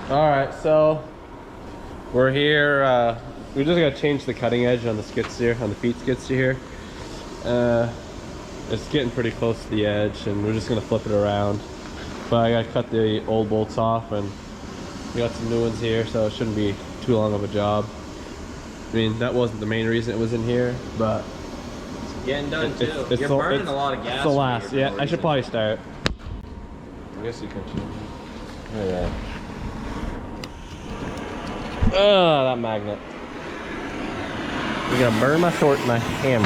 All right, so we're here. We just gotta change the cutting edge on the skid steer, on the feet skid steer here. It's getting pretty close to the edge, and we're just gonna flip it around. But I gotta cut the old bolts off, and we got some new ones here, so it shouldn't be too long of a job. I mean, that wasn't the main reason it was in here, but it's getting done too. You're burning a lot of gas. It's the last. Yeah, I should probably start. I guess you can change it. Oh, yeah. Oh, that magnet. You're gonna burn my short and my hammer.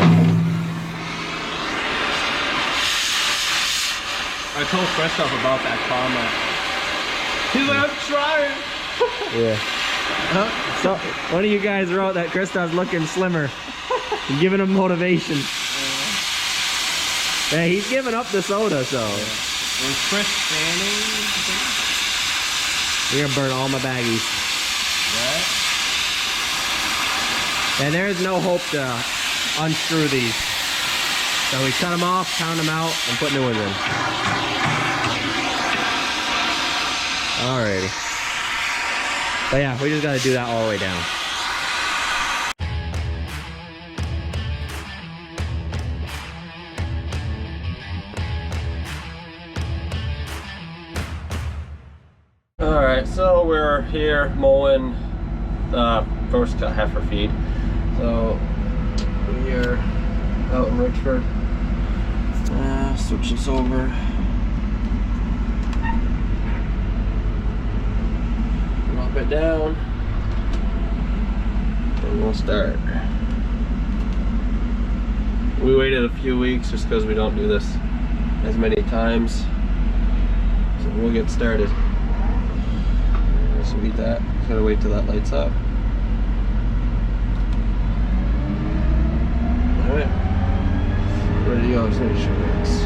I told Christoph about that comment. He's like, I'm trying. Yeah. So one of you guys wrote that Christoph's looking slimmer and giving him motivation. Yeah, he's giving up the soda, so. Was Chris standing? You're gonna burn all my baggies. What? And there's no hope to unscrew these. So we cut them off, pound them out, and put new ones in. Alrighty. But yeah, we just gotta do that all the way down. Alright, so we're here mowing first cut heifer feed. So we're out in Richford. Switch this over. Drop it down. And we'll start. We waited a few weeks just because we don't do this as many times. So we'll get started. So beat that. Gotta wait till that lights up. Alright. Ready to go. Just make sure it's.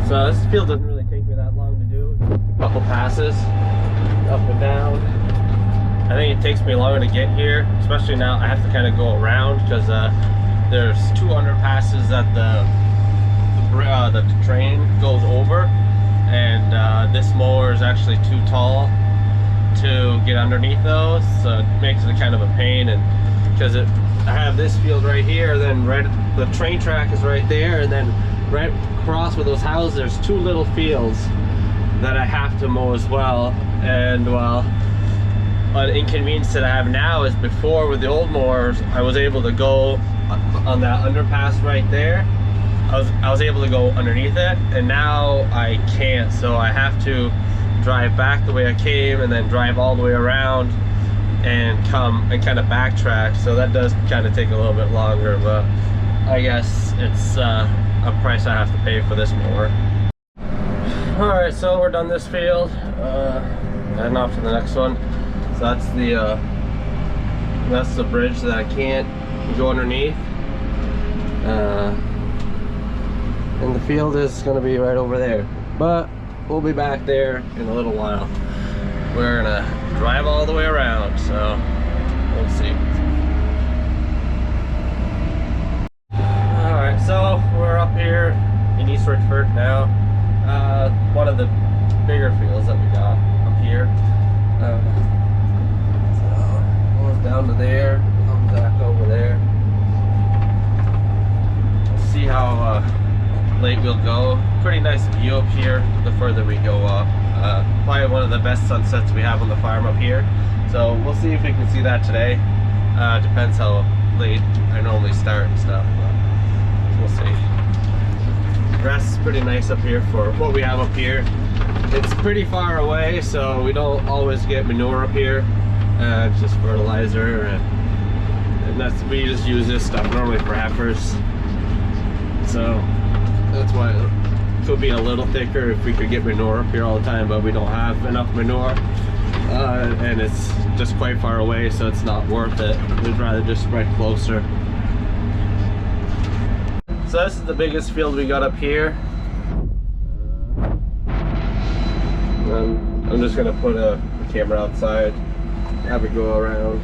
So this field doesn't really take me that long to do. A couple passes, up and down. I think it takes me longer to get here, especially now I have to kind of go around because there's 200 passes that the train goes over, and this mower is actually too tall to get underneath those, so it makes it kind of a pain. And because I have this field right here, then the train track is right there, and then right across with those houses there's two little fields that I have to mow as well. And well, an inconvenience that I have now is before with the old mowers I was able to go on that underpass right there. I was able to go underneath it, and now I can't, so I have to drive back the way I came and then drive all the way around and come and kind of backtrack. So that does kind of take a little bit longer, but I guess it's a price I have to pay for this mower. Alright, so we're done this field. Heading off to the next one. So that's the bridge that I can't go underneath. And the field is going to be right over there. But we'll be back there in a little while. We're going to drive all the way around, so we'll see. Alright, so we're up here in East Richford now. One of the bigger fields that we got up here. So goes down to there, comes back over there. We'll see how late we'll go. Pretty nice view up here the further we go up. Probably one of the best sunsets we have on the farm up here. So we'll see if we can see that today. Depends how late I normally start and stuff, but we'll see. The grass is pretty nice up here for what we have up here. It's pretty far away, so we don't always get manure up here. It's just fertilizer, and we just use this stuff normally for heifers. So that's why it could be a little thicker if we could get manure up here all the time, but we don't have enough manure. and it's just quite far away, so it's not worth it. We'd rather just spread closer. So this is the biggest field we got up here. I'm just gonna put a camera outside, have it go around.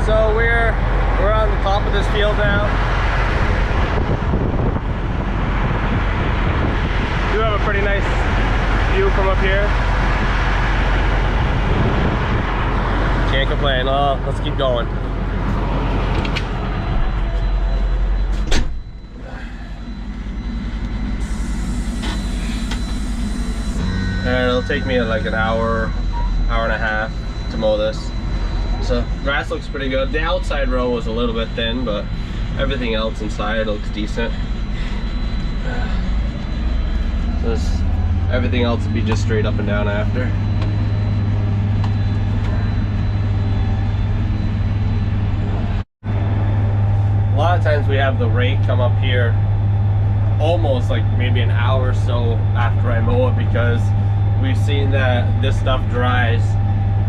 So we're on the top of this field now. Do have a pretty nice view from up here. Can't complain. Oh, let's keep going. And it'll take me like an hour and a half to mow this. So grass looks pretty good. The outside row was a little bit thin, but everything else inside looks decent. So everything else will be just straight up and down after. A lot of times we have the rake come up here almost like maybe an hour or so after I mow it, because we've seen that this stuff dries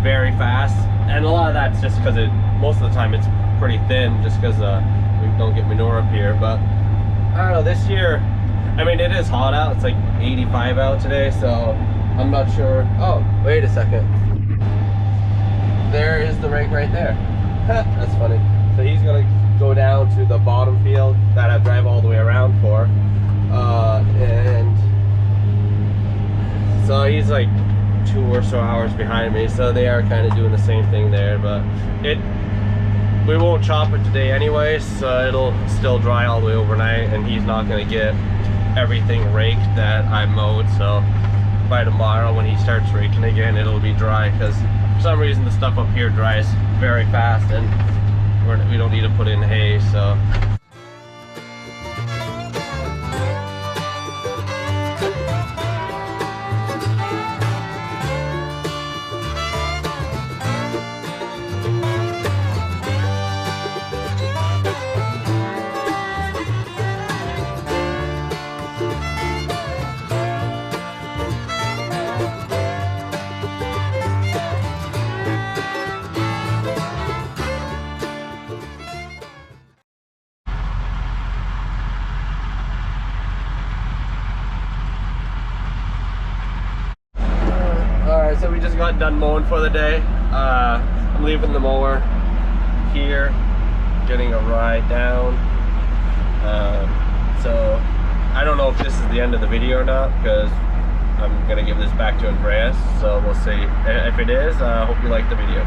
very fast. And a lot of that's just because most of the time it's pretty thin, just because we don't get manure up here. But I don't know, this year, I mean, it is hot out. It's like 85 out today, so I'm not sure. Oh, wait a second. There is the rake right there. That's funny. So he's gonna go down to the bottom field that I drive all the way around for. And so he's like 2 or so hours behind me, so they are kind of doing the same thing there. But we won't chop it today anyways, so it'll still dry all the way overnight, and he's not going to get everything raked that I mowed. So by tomorrow when he starts raking again, it'll be dry, because for some reason the stuff up here dries very fast, and we don't need to put in hay. So so we just got done mowing for the day. I'm leaving the mower here, getting a ride down. So I don't know if this is the end of the video or not, because I'm gonna give this back to Andreas, so we'll see. If it is, I hope you like the video.